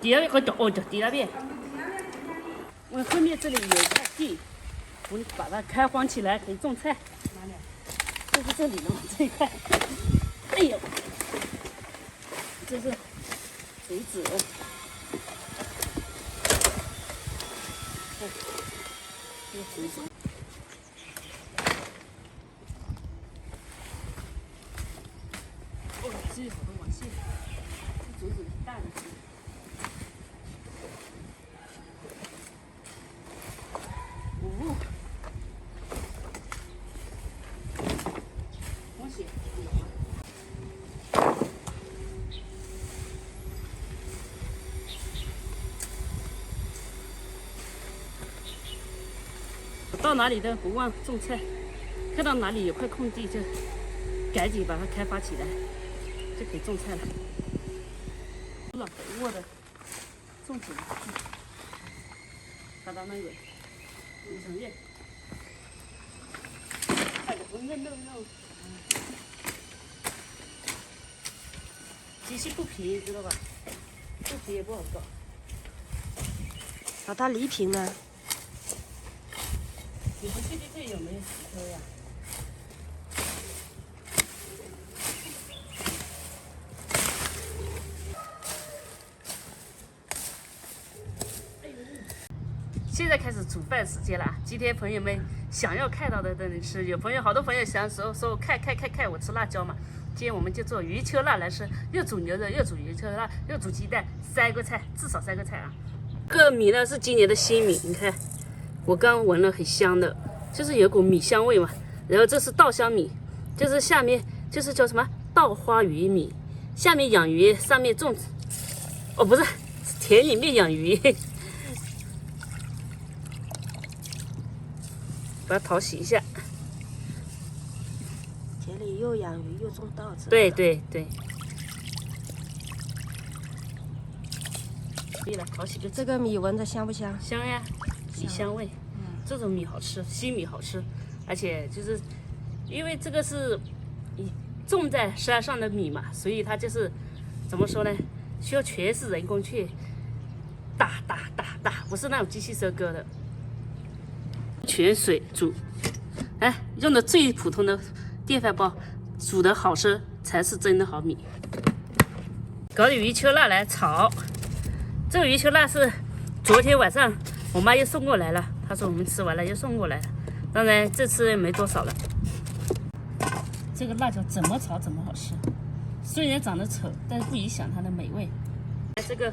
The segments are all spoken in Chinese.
第二遍和对，第二遍。我后面这里有块地，我们把它开荒起来，可以种菜。哪里？就是这里的嘛，这一块。哎呦，这是竹子。这竹子。哦，这有好多网线，这竹子挺大的。哦，东西有啊。到哪里都不忘种菜，看到哪里有块空地就赶紧把它开发起来，就可以种菜了。老肥沃的种起来，看到那个有成叶，看着红嫩嫩肉。机器不便宜，知道吧？布皮也不好搞。那它离平呢？你不确定这有没有石头呀？现在开始煮饭时间了。今天朋友们想要看到的都能吃，好多朋友想说看我吃辣椒嘛。今天我们就做鱼秋辣来吃，又煮牛肉，又煮鱼秋辣，又煮鸡蛋，3个菜，至少3个菜啊。这个米呢是今年的新米，你看我刚闻了，很香的，就是有股米香味嘛。然后这是稻香米，就是下面就是叫什么稻花鱼米，下面养鱼，上面种，哦不是，田里面养鱼。把它淘洗一下。田里又养鱼又种稻子。对对对。可以了，淘洗就这个米闻着香不香？香呀，米香味。这种米好吃，新米好吃，而且就是因为这个是种在山上的米嘛，所以它就是怎么说呢？需要全是人工去打，不是那种机器收割的。全水煮，哎，用的最普通的电饭煲，煮的好吃才是真的好米。搞点鱼秋辣来炒，这个鱼秋辣是昨天晚上我妈又送过来了，她说我们吃完了又送过来了，当然这次没多少了。这个辣椒怎么炒怎么好吃，虽然长得丑，但是不影响它的美味。这个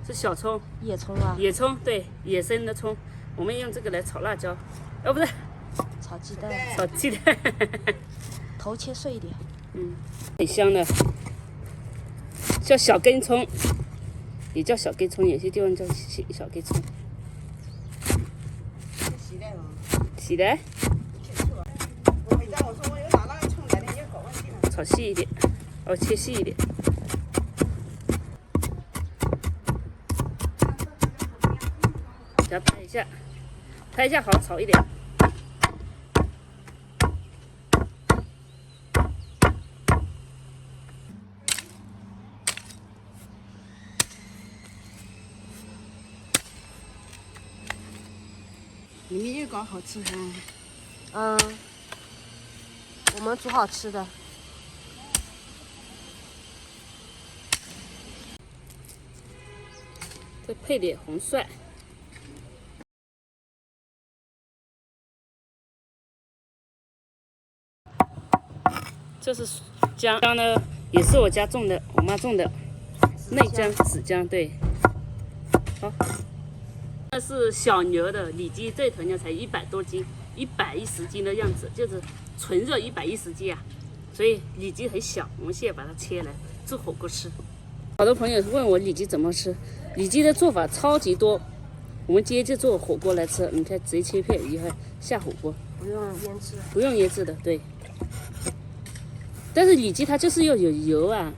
是小葱，野葱啊，野葱，对，野生的葱。我们用这个来炒辣椒，哦不是，炒鸡蛋，炒鸡蛋，头切碎一点，很香的，叫小根葱，也叫小根葱，有些地方叫小根葱。洗的吗？洗的。我回家我说我又拿那个葱来了，又搞忘记了。炒细一点，哦，切细一点。给它拍一下好炒一点。你们又搞好吃哈？我们煮好吃的。再配点红蒜。这是姜呢，也是我家种的，我妈种的，内姜、紫姜，对。好，这是小牛的里脊，这头牛才100多斤，110斤的样子，就是纯肉110斤啊，所以里脊很小。我们现在把它切来做火锅吃。好多朋友问我里脊怎么吃，里脊的做法超级多，我们今天就做火锅来吃。你看，直接切片以后下火锅，不用腌制，不用腌制的，对。但是里脊它就是要有油啊，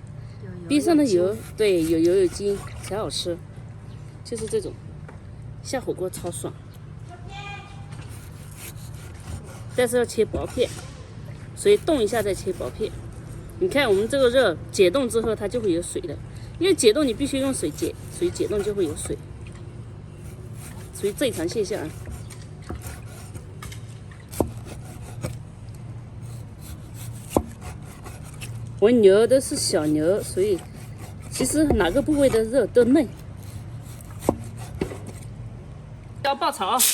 边上的油，对，有油有筋才好吃，就是这种，下火锅超爽。但是要切薄片，所以冻一下再切薄片。你看我们这个肉解冻之后，它就会有水的，因为解冻你必须用水解，水解冻就会有水，属于正常现象啊。我牛都是小牛，所以其实哪个部位的肉都嫩。要爆炒，炒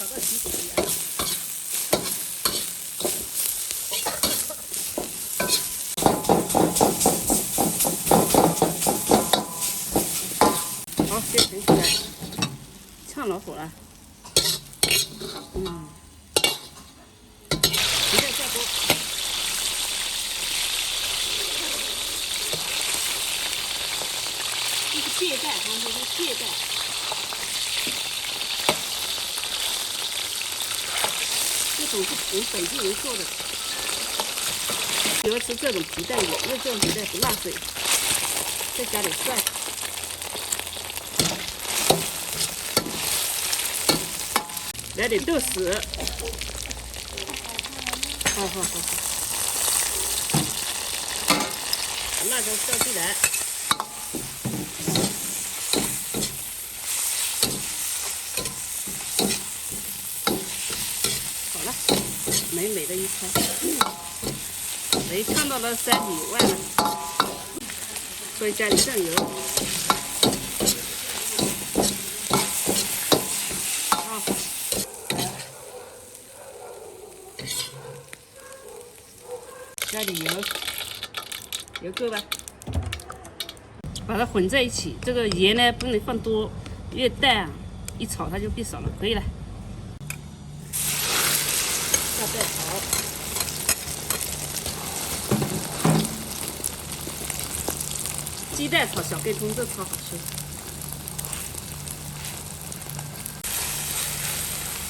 到起水呀。好，先盛起来，炝老火了。皮带下锅。这是芥带，他们说是芥带。这种是我们本地人做的，喜欢吃这种皮带的，因为这种皮带不辣水，再加点蒜。来点豆豉，好。把辣椒倒进来，好了，美美的一餐。没看到了3米外了，所以加点酱油。加点油，油够吧？把它混在一起。这个盐呢不能放多，因为蛋啊一炒它就变少了。可以了，下蛋炒，鸡蛋炒小根葱，这超好吃，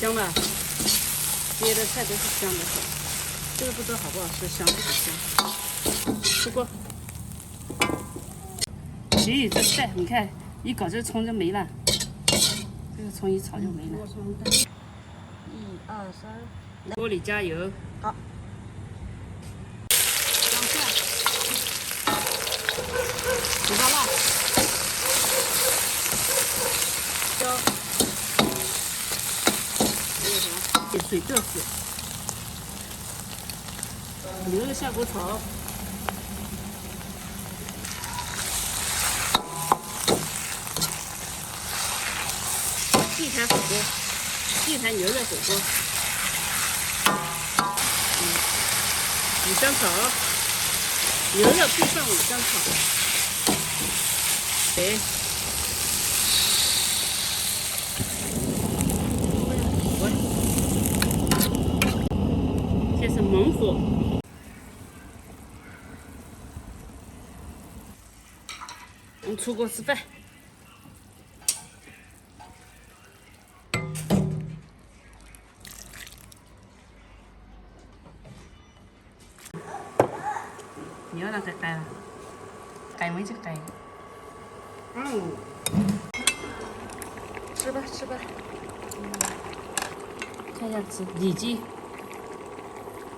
香吧？这些的菜都是香的。这个不知道好不好吃，香不香？出锅。咦，这蛋你看，一搞这葱就没了，这个葱一炒就没了。1、2、3，锅里加油。好。姜蒜，十八辣，椒，还有什么？点水豆豉。牛肉下锅炒，地摊火锅，地摊牛肉火锅，五香炒，牛肉必放五香炒，对，这是猛火。我们出锅吃饭。你要让它盖了，盖没就盖。吃吧吃吧。看一下吃里脊，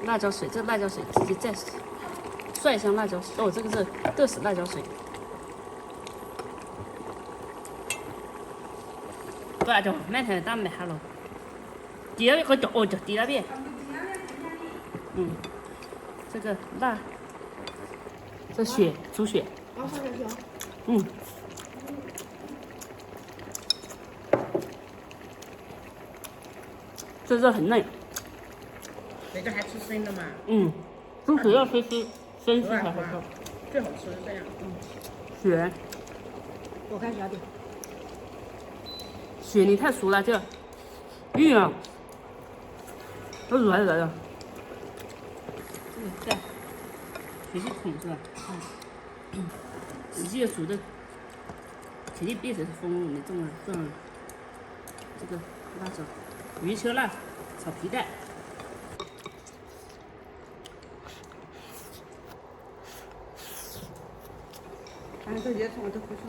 辣椒水，这辣椒水直接再蒜香辣椒水。哦，这个是豆豉辣椒水。辣椒满台打买下了，第二个叫哦叫第二遍，这个辣，这血猪血，这肉很嫩，这个还吃生的吗？猪血要生吃才好吃，最好吃这样。血我看小点。血你太熟了，这硬啊，都软软的。对，全是桶是吧？你这个煮的肯定变成风，没中了，这个辣椒，鱼秋辣炒皮蛋。这些葱我都不吃。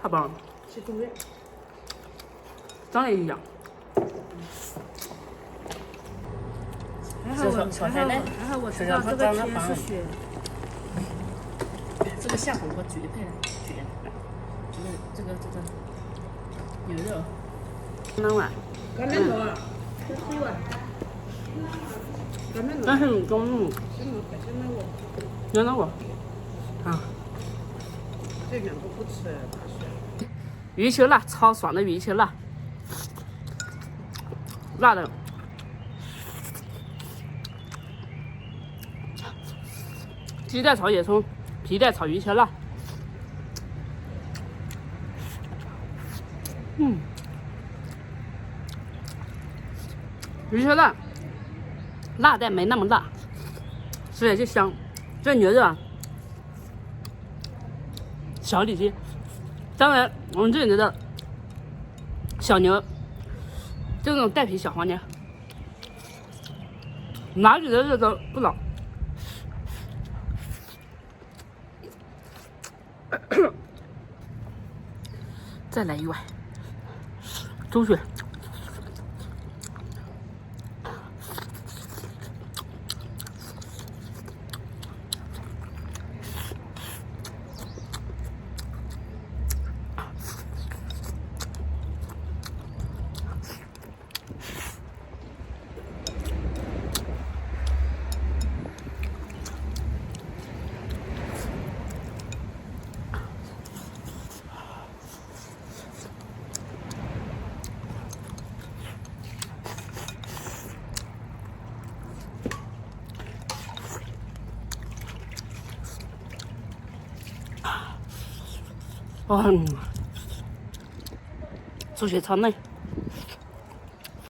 太棒了！吃中药。长得一样。还好我知道这个天是雪。这个下火锅绝配了，绝了！这个牛肉，那碗，干面头啊，这水碗，干面头，但是你中午有那个啊，这两个不吃大蒜。鱼球辣，超爽的鱼球辣，辣的。鸡蛋炒野葱，皮蛋炒鱼球辣。鱼球辣，辣但没那么辣，吃起来就香。这牛肉啊，小里脊，当然我们这里的小牛，就那种带皮小黄牛，哪里的肉都不老。再来一碗猪血，哇，猪血超嫩。